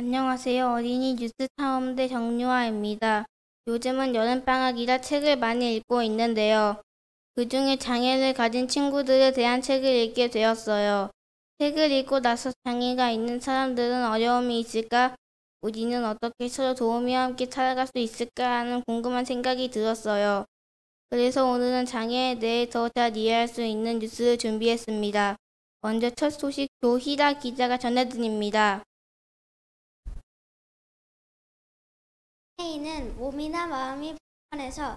안녕하세요. 어린이 뉴스 탐험대 정유아입니다. 요즘은 여름방학이라 책을 많이 읽고 있는데요. 그중에 장애를 가진 친구들에 대한 책을 읽게 되었어요. 책을 읽고 나서 장애가 있는 사람들은 어려움이 있을까? 우리는 어떻게 서로 도우며 함께 살아갈 수 있을까 하는 궁금한 생각이 들었어요. 그래서 오늘은 장애에 대해 더 잘 이해할 수 있는 뉴스를 준비했습니다. 먼저 첫 소식 조희라 기자가 전해드립니다. 장애인은 몸이나 마음이 불편해서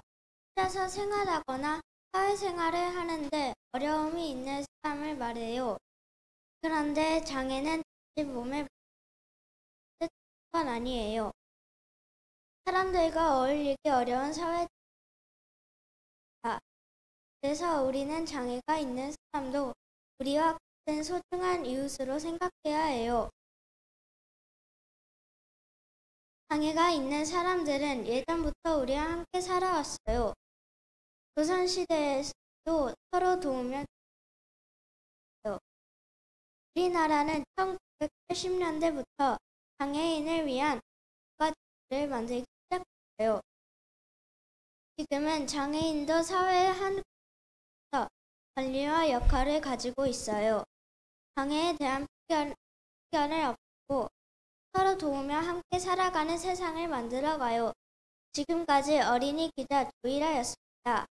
혼자서 생활하거나 사회생활을 하는데 어려움이 있는 사람을 말해요. 그런데 장애는 단지 몸에 뜻한 건 아니에요. 사람들과 어울리기 어려운 사회입니다. 그래서 우리는 장애가 있는 사람도 우리와 같은 소중한 이웃으로 생각해야 해요. 장애가 있는 사람들은 예전부터 우리와 함께 살아왔어요. 조선시대에도 서로 도우며 살았어요. 우리나라는 1980년대부터 장애인을 위한 국가제도를 만들기 시작했어요. 지금은 장애인도 사회의 한 곳에서 권리와 역할을 가지고 있어요. 장애에 대한 편견을 없애고 서로 도우며 함께 살아가는 세상을 만들어가요. 지금까지 어린이 기자 조이라였습니다.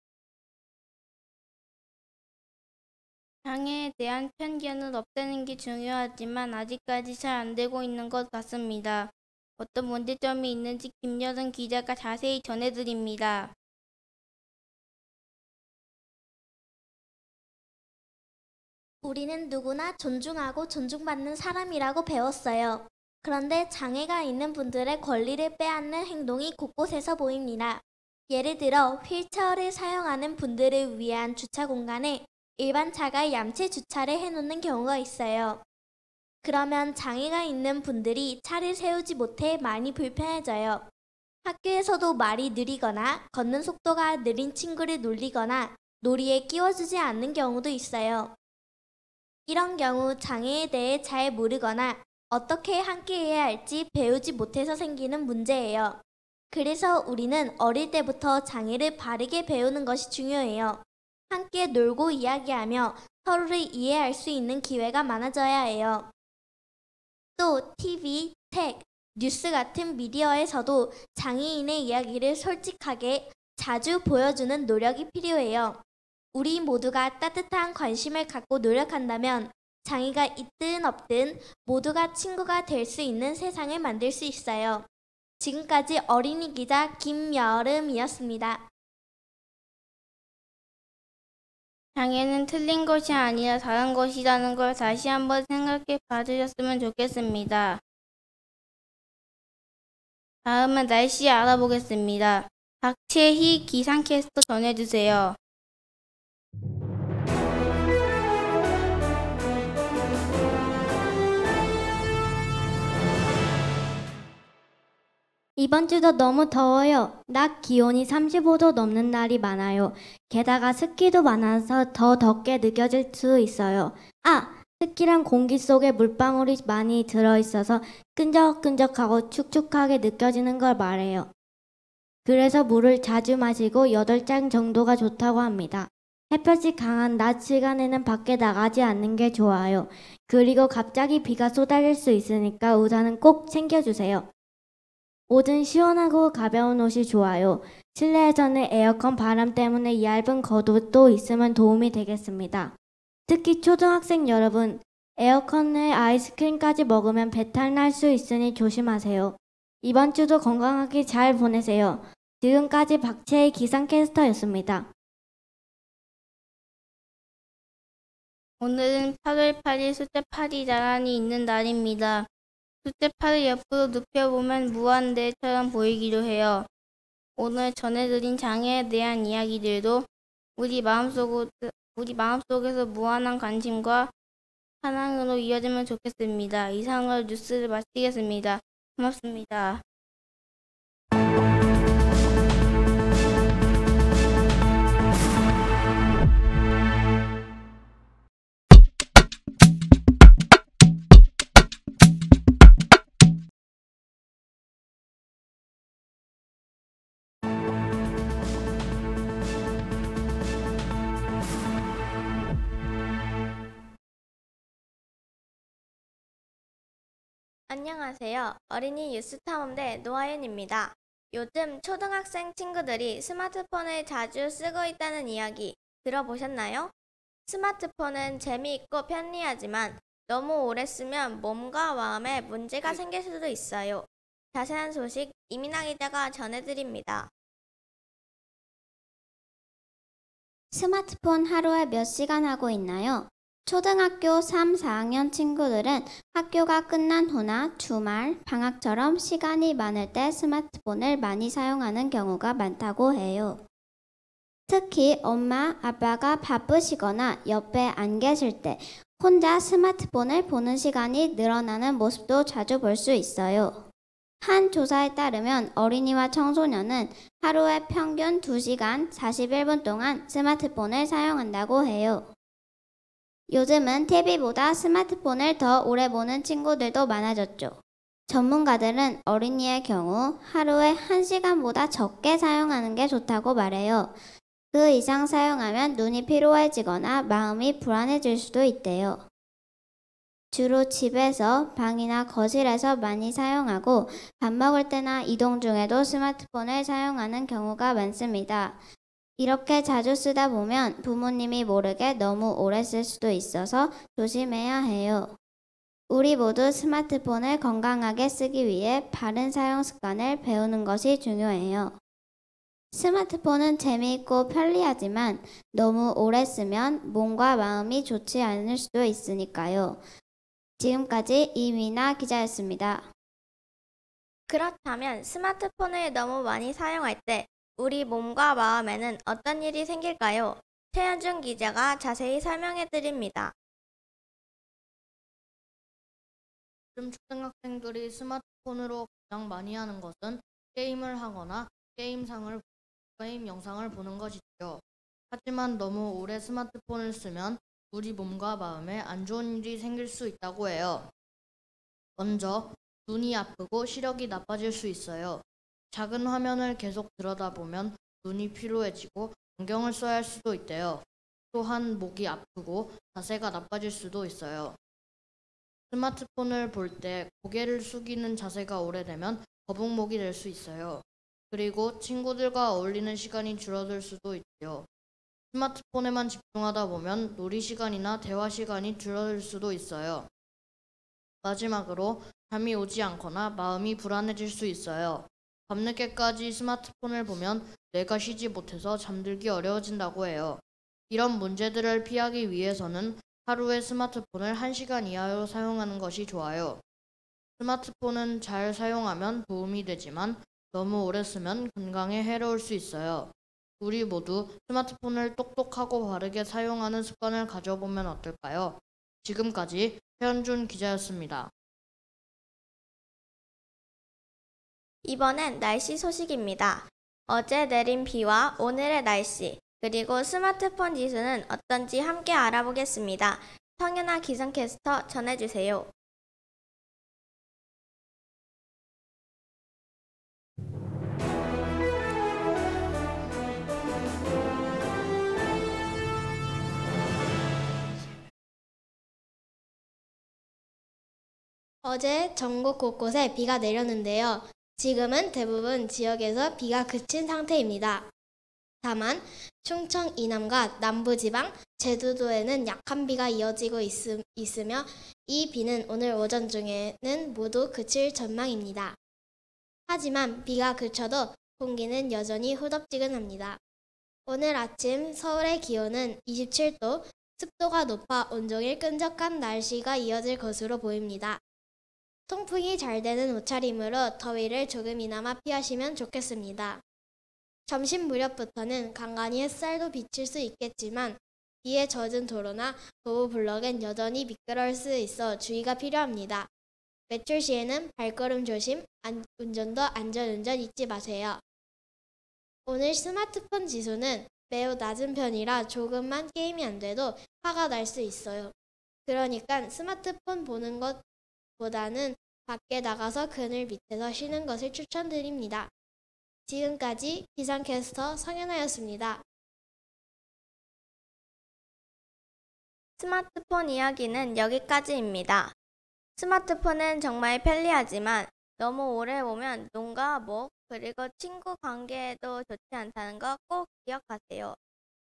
장애에 대한 편견을 없애는 게 중요하지만 아직까지 잘 안 되고 있는 것 같습니다. 어떤 문제점이 있는지 김여정 기자가 자세히 전해드립니다. 우리는 누구나 존중하고 존중받는 사람이라고 배웠어요. 그런데 장애가 있는 분들의 권리를 빼앗는 행동이 곳곳에서 보입니다. 예를 들어 휠체어를 사용하는 분들을 위한 주차 공간에 일반 차가 얌체 주차를 해놓는 경우가 있어요. 그러면 장애가 있는 분들이 차를 세우지 못해 많이 불편해져요. 학교에서도 말이 느리거나 걷는 속도가 느린 친구를 놀리거나 놀이에 끼워주지 않는 경우도 있어요. 이런 경우 장애에 대해 잘 모르거나 어떻게 함께해야 할지 배우지 못해서 생기는 문제예요. 그래서 우리는 어릴 때부터 장애를 바르게 배우는 것이 중요해요. 함께 놀고 이야기하며 서로를 이해할 수 있는 기회가 많아져야 해요. 또 TV, 책, 뉴스 같은 미디어에서도 장애인의 이야기를 솔직하게 자주 보여주는 노력이 필요해요. 우리 모두가 따뜻한 관심을 갖고 노력한다면 장애가 있든 없든 모두가 친구가 될 수 있는 세상을 만들 수 있어요. 지금까지 어린이 기자 김여름이었습니다. 장애는 틀린 것이 아니라 다른 것이라는 걸 다시 한번 생각해 봐주셨으면 좋겠습니다. 다음은 날씨 알아보겠습니다. 박채희 기상캐스터 전해주세요. 이번 주도 너무 더워요. 낮 기온이 35도 넘는 날이 많아요. 게다가 습기도 많아서 더 덥게 느껴질 수 있어요. 습기란 공기 속에 물방울이 많이 들어있어서 끈적끈적하고 축축하게 느껴지는 걸 말해요. 그래서 물을 자주 마시고 8잔 정도가 좋다고 합니다. 햇볕이 강한 낮 시간에는 밖에 나가지 않는 게 좋아요. 그리고 갑자기 비가 쏟아질 수 있으니까 우산은 꼭 챙겨주세요. 옷은 시원하고 가벼운 옷이 좋아요. 실내에서는 에어컨 바람 때문에 얇은 겉옷도 있으면 도움이 되겠습니다. 특히 초등학생 여러분, 에어컨에 아이스크림까지 먹으면 배탈 날 수 있으니 조심하세요. 이번 주도 건강하게 잘 보내세요. 지금까지 박채희 기상캐스터였습니다. 오늘은 8월 8일 숫자 8이 나란히 있는 날입니다. 숫자 8을 옆으로 눕혀보면 무한대처럼 보이기도 해요. 오늘 전해드린 장애에 대한 이야기들도 우리 마음속에서 무한한 관심과 사랑으로 이어지면 좋겠습니다. 이상으로 뉴스를 마치겠습니다. 고맙습니다. 안녕하세요. 어린이 뉴스탐험대 노하윤입니다. 요즘 초등학생 친구들이 스마트폰을 자주 쓰고 있다는 이야기 들어보셨나요? 스마트폰은 재미있고 편리하지만 너무 오래 쓰면 몸과 마음에 문제가 생길 수도 있어요. 자세한 소식 이민아 기자가 전해드립니다. 스마트폰 하루에 몇 시간 하고 있나요? 초등학교 3, 4학년 친구들은 학교가 끝난 후나 주말, 방학처럼 시간이 많을 때 스마트폰을 많이 사용하는 경우가 많다고 해요. 특히 엄마, 아빠가 바쁘시거나 옆에 안 계실 때 혼자 스마트폰을 보는 시간이 늘어나는 모습도 자주 볼 수 있어요. 한 조사에 따르면 어린이와 청소년은 하루에 평균 2시간 41분 동안 스마트폰을 사용한다고 해요. 요즘은 TV보다 스마트폰을 더 오래 보는 친구들도 많아졌죠. 전문가들은 어린이의 경우 하루에 1시간보다 적게 사용하는 게 좋다고 말해요. 그 이상 사용하면 눈이 피로해지거나 마음이 불안해질 수도 있대요. 주로 집에서, 방이나 거실에서 많이 사용하고 밥 먹을 때나 이동 중에도 스마트폰을 사용하는 경우가 많습니다. 이렇게 자주 쓰다 보면 부모님이 모르게 너무 오래 쓸 수도 있어서 조심해야 해요. 우리 모두 스마트폰을 건강하게 쓰기 위해 바른 사용 습관을 배우는 것이 중요해요. 스마트폰은 재미있고 편리하지만 너무 오래 쓰면 몸과 마음이 좋지 않을 수도 있으니까요. 지금까지 이민아 기자였습니다. 그렇다면 스마트폰을 너무 많이 사용할 때 우리 몸과 마음에는 어떤 일이 생길까요? 최현준 기자가 자세히 설명해 드립니다. 요즘 초등학생들이 스마트폰으로 가장 많이 하는 것은 게임을 하거나 게임 영상을 보는 것이죠. 하지만 너무 오래 스마트폰을 쓰면 우리 몸과 마음에 안 좋은 일이 생길 수 있다고 해요. 먼저 눈이 아프고 시력이 나빠질 수 있어요. 작은 화면을 계속 들여다보면 눈이 피로해지고 안경을 써야 할 수도 있대요. 또한 목이 아프고 자세가 나빠질 수도 있어요. 스마트폰을 볼 때 고개를 숙이는 자세가 오래되면 거북목이 될 수 있어요. 그리고 친구들과 어울리는 시간이 줄어들 수도 있죠. 스마트폰에만 집중하다 보면 놀이 시간이나 대화 시간이 줄어들 수도 있어요. 마지막으로 잠이 오지 않거나 마음이 불안해질 수 있어요. 밤늦게까지 스마트폰을 보면 뇌가 쉬지 못해서 잠들기 어려워진다고 해요. 이런 문제들을 피하기 위해서는 하루에 스마트폰을 1시간 이하로 사용하는 것이 좋아요. 스마트폰은 잘 사용하면 도움이 되지만 너무 오래 쓰면 건강에 해로울 수 있어요. 우리 모두 스마트폰을 똑똑하고 바르게 사용하는 습관을 가져보면 어떨까요? 지금까지 최현준 기자였습니다. 이번엔 날씨 소식입니다. 어제 내린 비와 오늘의 날씨, 그리고 스마트폰 지수는 어떤지 함께 알아보겠습니다. 성윤아 기상캐스터 전해주세요. 어제 전국 곳곳에 비가 내렸는데요. 지금은 대부분 지역에서 비가 그친 상태입니다. 다만 충청 이남과 남부지방, 제주도에는 약한 비가 이어지고 있으며 이 비는 오늘 오전 중에는 모두 그칠 전망입니다. 하지만 비가 그쳐도 공기는 여전히 후덥지근합니다. 오늘 아침 서울의 기온은 27도, 습도가 높아 온종일 끈적한 날씨가 이어질 것으로 보입니다. 통풍이 잘 되는 옷차림으로 더위를 조금이나마 피하시면 좋겠습니다. 점심 무렵부터는 간간히 햇살도 비칠 수 있겠지만 비에 젖은 도로나 도보 블럭은 여전히 미끄러울 수 있어 주의가 필요합니다. 외출 시에는 발걸음 조심, 운전도 안전운전 잊지 마세요. 오늘 스마트폰 지수는 매우 낮은 편이라 조금만 게임이 안 돼도 화가 날 수 있어요. 그러니까 스마트폰 보는 것보다는 밖에 나가서 그늘 밑에서 쉬는 것을 추천드립니다. 지금까지 기상캐스터 성현아였습니다. 스마트폰 이야기는 여기까지입니다. 스마트폰은 정말 편리하지만 너무 오래 보면 눈과 목, 그리고 친구 관계에도 좋지 않다는 거 꼭 기억하세요.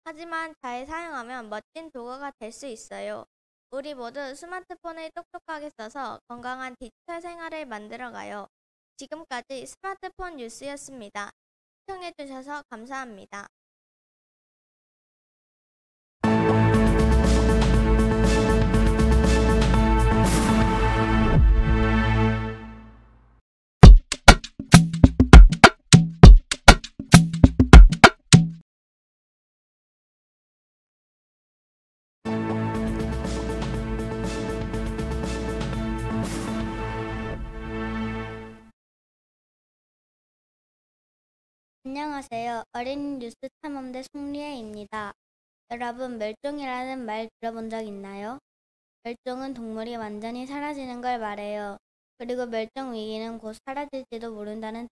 하지만 잘 사용하면 멋진 도구가 될 수 있어요. 우리 모두 스마트폰을 똑똑하게 써서 건강한 디지털 생활을 만들어가요. 지금까지 스마트폰 뉴스였습니다. 시청해주셔서 감사합니다. 안녕하세요. 어린이 뉴스 탐험대 송리혜입니다. 여러분, 멸종이라는 말 들어본 적 있나요? 멸종은 동물이 완전히 사라지는 걸 말해요. 그리고 멸종 위기는 곧 사라질지도 모른다는 뜻.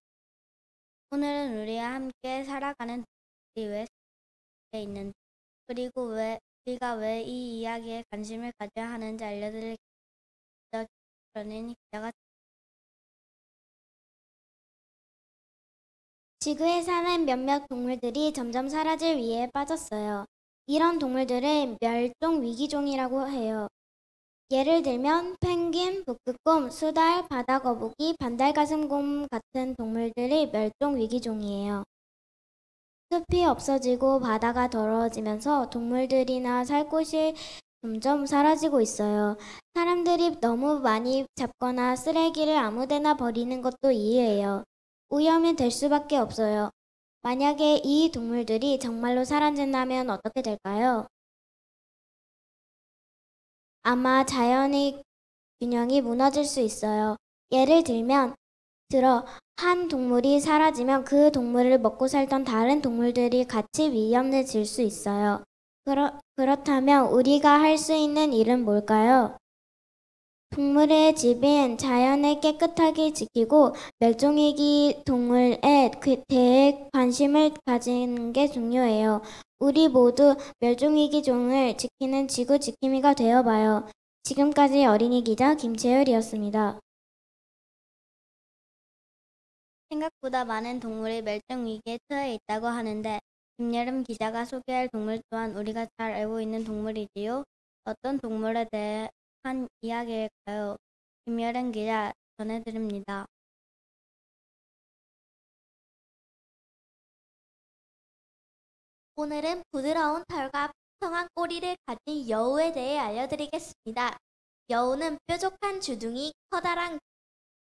오늘은 우리와 함께 살아가는 동물이 왜 세계에 있는지, 그리고 우리가 왜 이 이야기에 관심을 가져야 하는지 알려드릴 어린이 기자가 지구에 사는 몇몇 동물들이 점점 사라질 위기에 빠졌어요. 이런 동물들을 멸종 위기종이라고 해요. 예를 들면 펭귄, 북극곰, 수달, 바다거북이, 반달가슴곰 같은 동물들이 멸종 위기종이에요. 숲이 없어지고 바다가 더러워지면서 동물들이나 살 곳이 점점 사라지고 있어요. 사람들이 너무 많이 잡거나 쓰레기를 아무데나 버리는 것도 이유예요. 오염이 될 수밖에 없어요. 만약에 이 동물들이 정말로 사라진다면 어떻게 될까요? 아마 자연의 균형이 무너질 수 있어요. 예를 들어 한 동물이 사라지면 그 동물을 먹고 살던 다른 동물들이 같이 위험해질 수 있어요. 그렇다면 우리가 할 수 있는 일은 뭘까요? 동물의 집인 자연을 깨끗하게 지키고 멸종위기 동물에 대해 관심을 가지는 게 중요해요. 우리 모두 멸종위기 종을 지키는 지구 지킴이가 되어봐요. 지금까지 어린이 기자 김채율이었습니다. 생각보다 많은 동물이 멸종위기에 처해 있다고 하는데 김여름 기자가 소개할 동물 또한 우리가 잘 알고 있는 동물이지요. 어떤 동물에 대해 한 이야기일까요? 김여름 기자 전해드립니다. 오늘은 부드러운 털과 풍성한 꼬리를 가진 여우에 대해 알려드리겠습니다. 여우는 뾰족한 주둥이, 커다란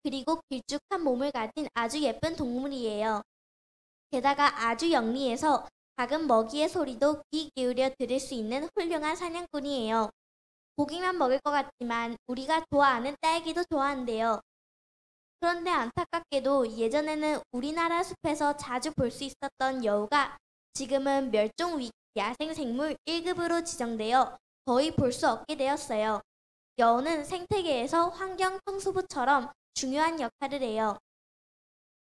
그리고 길쭉한 몸을 가진 아주 예쁜 동물이에요. 게다가 아주 영리해서 작은 먹이의 소리도 귀 기울여 들을 수 있는 훌륭한 사냥꾼이에요. 고기만 먹을 것 같지만 우리가 좋아하는 딸기도 좋아한대요. 그런데 안타깝게도 예전에는 우리나라 숲에서 자주 볼 수 있었던 여우가 지금은 멸종위기 야생생물 1급으로 지정되어 거의 볼 수 없게 되었어요. 여우는 생태계에서 환경청소부처럼 중요한 역할을 해요.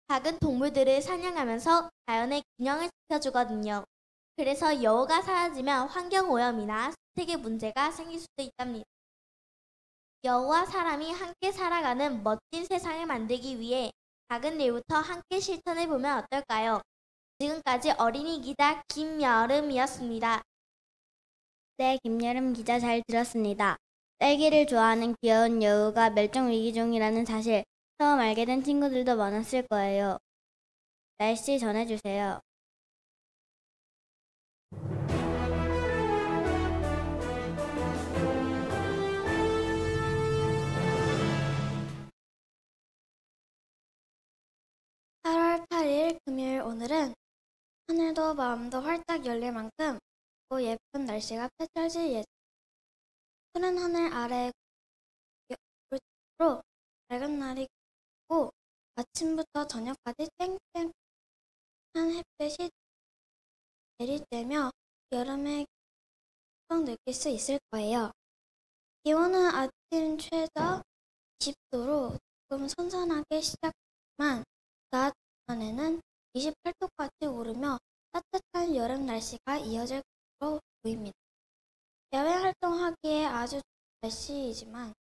작은 동물들을 사냥하면서 자연의 균형을 지켜주거든요. 그래서 여우가 사라지면 환경오염이나 생태계 문제가 생길 수도 있답니다. 여우와 사람이 함께 살아가는 멋진 세상을 만들기 위해 작은 일부터 함께 실천해보면 어떨까요? 지금까지 어린이 기자 김여름이었습니다. 네, 김여름 기자 잘 들었습니다. 딸기를 좋아하는 귀여운 여우가 멸종위기종이라는 사실 처음 알게 된 친구들도 많았을 거예요. 날씨 전해주세요. 금요일 오늘은 하늘도 마음도 활짝 열릴 만큼 또 예쁜 날씨가 펼쳐질 예정. 푸른 하늘 아래 로 밝은 날이 고 아침부터 저녁까지 땡땡한 햇볕이 내리쬐며 여름의 꼭 느낄 수 있을 거예요. 기온은 아침 최저 20도로 조금 선선하게 시작하지만 낮 전에는 28도까지 오르며 따뜻한 여름 날씨가 이어질 것으로 보입니다. 야외 활동하기에 아주 좋은 날씨이지만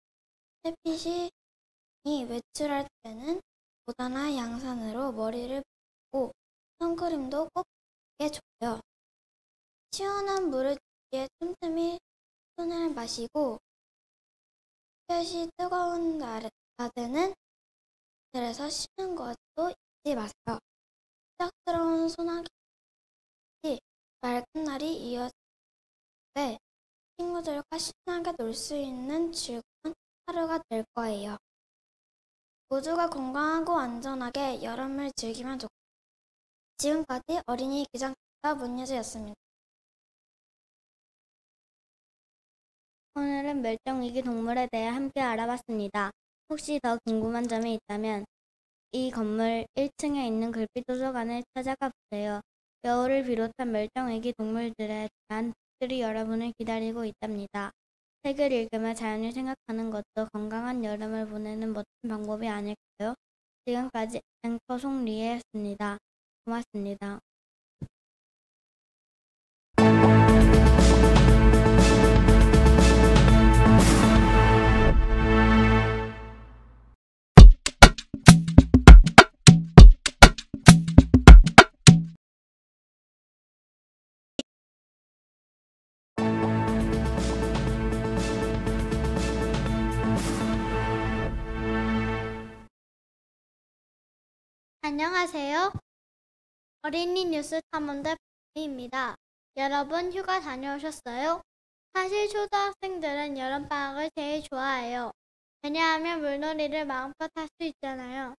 햇빛이 외출할 때는 모자나 양산으로 머리를 붓고 선크림도 꼭 바르는 게 좋아요. 시원한 물을 뒤에 틈틈이 손을 마시고 햇볕이 뜨거운 낮에는 호텔에서 쉬는 것도 잊지 마세요. 갑작스러운 소나기 맑은 날이 이어질 때 친구들과 신나게 놀 수 있는 즐거운 하루가 될 거예요. 모두가 건강하고 안전하게 여름을 즐기면 좋겠습니다. 지금까지 어린이 기상캐스터 문예주였습니다. 오늘은 멸종위기 동물에 대해 함께 알아봤습니다. 혹시 더 궁금한 점이 있다면 이 건물 1층에 있는 글빛 도서관을 찾아가 보세요. 여우를 비롯한 멸종위기 동물들에 대한 책들이 여러분을 기다리고 있답니다. 책을 읽으며 자연을 생각하는 것도 건강한 여름을 보내는 멋진 방법이 아닐까요? 지금까지 앵커 송리에였습니다. 고맙습니다. 안녕하세요. 어린이 뉴스 탐험대 박미입니다. 여러분 휴가 다녀오셨어요? 사실 초등학생들은 여름방학을 제일 좋아해요. 왜냐하면 물놀이를 마음껏 할 수 있잖아요.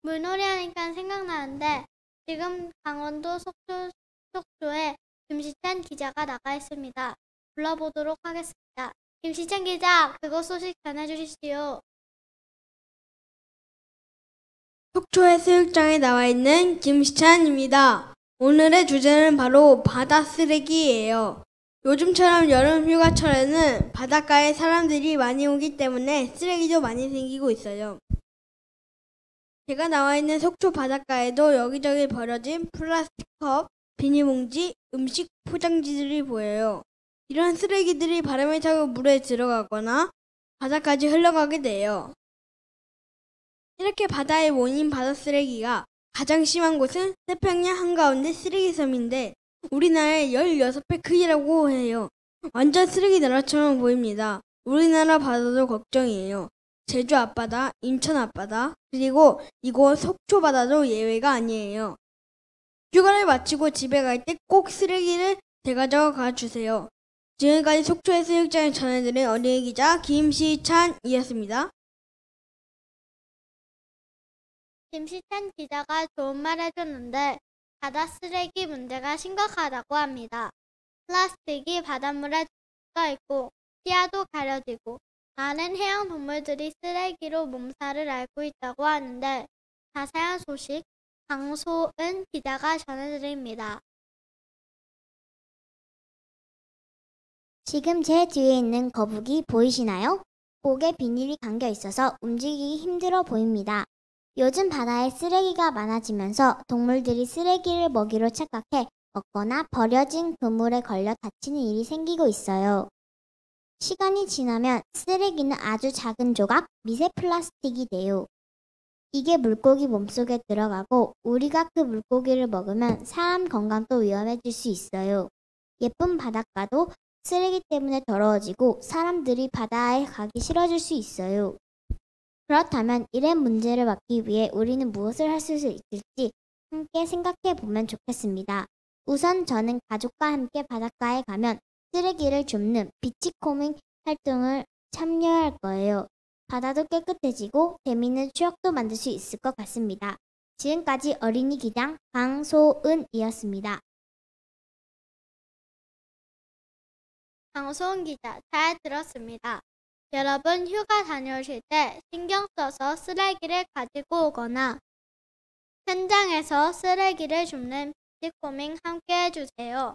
물놀이 하니까 생각나는데 지금 강원도 속초에 김시찬 기자가 나가 있습니다. 불러보도록 하겠습니다. 김시찬 기자, 그곳 소식 전해주시지요. 속초해수욕장에 나와 있는 김시찬입니다. 오늘의 주제는 바로 바다 쓰레기예요. 요즘처럼 여름 휴가철에는 바닷가에 사람들이 많이 오기 때문에 쓰레기도 많이 생기고 있어요. 제가 나와 있는 속초 바닷가에도 여기저기 버려진 플라스틱 컵, 비닐봉지, 음식 포장지들이 보여요. 이런 쓰레기들이 바람을 타고 물에 들어가거나 바다까지 흘러가게 돼요. 이렇게 바다에 모인 바다 쓰레기가 가장 심한 곳은 태평양 한가운데 쓰레기섬인데 우리나라의 16배 크기라고 해요. 완전 쓰레기 나라처럼 보입니다. 우리나라 바다도 걱정이에요. 제주 앞바다, 인천 앞바다, 그리고 이곳 속초 바다도 예외가 아니에요. 휴가를 마치고 집에 갈 때 꼭 쓰레기를 되가져가 주세요. 지금까지 속초해수욕장에 전해드린 어린이 기자 김시찬이었습니다. 김시찬 기자가 좋은 말 해줬는데 바다 쓰레기 문제가 심각하다고 합니다. 플라스틱이 바닷물에 들어가 있고 시야도 가려지고 많은 해양 동물들이 쓰레기로 몸살을 앓고 있다고 하는데 자세한 소식 강소은 기자가 전해드립니다. 지금 제 뒤에 있는 거북이 보이시나요? 목에 비닐이 감겨 있어서 움직이기 힘들어 보입니다. 요즘 바다에 쓰레기가 많아지면서 동물들이 쓰레기를 먹이로 착각해 먹거나 버려진 그물에 걸려 다치는 일이 생기고 있어요. 시간이 지나면 쓰레기는 아주 작은 조각, 미세 플라스틱이 돼요. 이게 물고기 몸속에 들어가고 우리가 그 물고기를 먹으면 사람 건강도 위험해질 수 있어요. 예쁜 바닷가도 쓰레기 때문에 더러워지고 사람들이 바다에 가기 싫어질 수 있어요. 그렇다면 이런 문제를 막기 위해 우리는 무엇을 할 수 있을지 함께 생각해 보면 좋겠습니다. 우선 저는 가족과 함께 바닷가에 가면 쓰레기를 줍는 비치코밍 활동을 참여할 거예요. 바다도 깨끗해지고 재미있는 추억도 만들 수 있을 것 같습니다. 지금까지 어린이 기장 강소은이었습니다. 강소은 기자, 잘 들었습니다. 여러분 휴가 다녀오실 때 신경 써서 쓰레기를 가지고 오거나 현장에서 쓰레기를 줍는 비치코밍 함께 해주세요.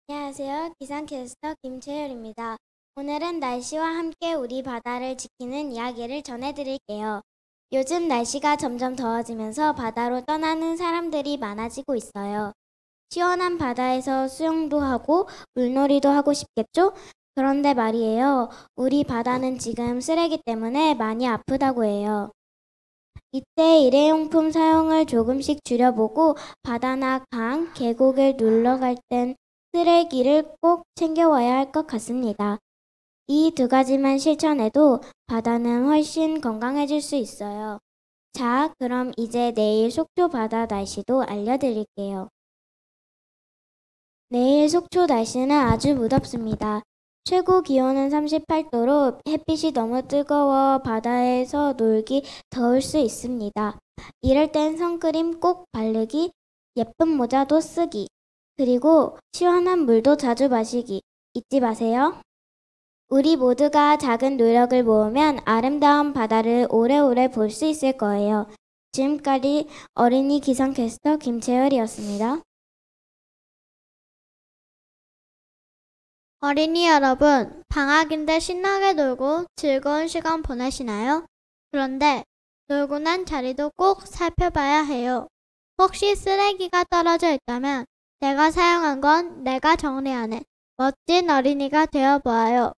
안녕하세요. 기상캐스터 김채율입니다. 오늘은 날씨와 함께 우리 바다를 지키는 이야기를 전해드릴게요. 요즘 날씨가 점점 더워지면서 바다로 떠나는 사람들이 많아지고 있어요. 시원한 바다에서 수영도 하고 물놀이도 하고 싶겠죠? 그런데 말이에요. 우리 바다는 지금 쓰레기 때문에 많이 아프다고 해요. 이때 일회용품 사용을 조금씩 줄여보고 바다나 강, 계곡을 놀러 갈 땐 쓰레기를 꼭 챙겨와야 할 것 같습니다. 이 두 가지만 실천해도 바다는 훨씬 건강해질 수 있어요. 자, 그럼 이제 내일 속초 바다 날씨도 알려드릴게요. 내일 속초 날씨는 아주 무덥습니다. 최고 기온은 38도로 햇빛이 너무 뜨거워 바다에서 놀기 더울 수 있습니다. 이럴 땐 선크림 꼭 바르기, 예쁜 모자도 쓰기, 그리고 시원한 물도 자주 마시기 잊지 마세요. 우리 모두가 작은 노력을 모으면 아름다운 바다를 오래오래 볼 수 있을 거예요. 지금까지 어린이 기상캐스터 김채열이었습니다. 어린이 여러분, 방학인데 신나게 놀고 즐거운 시간 보내시나요? 그런데 놀고 난 자리도 꼭 살펴봐야 해요. 혹시 쓰레기가 떨어져 있다면 내가 사용한 건 내가 정리하는 멋진 어린이가 되어보아요.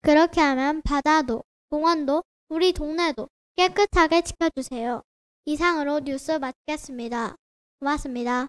그렇게 하면 바다도, 공원도, 우리 동네도 깨끗하게 지켜주세요. 이상으로 뉴스 마치겠습니다. 고맙습니다.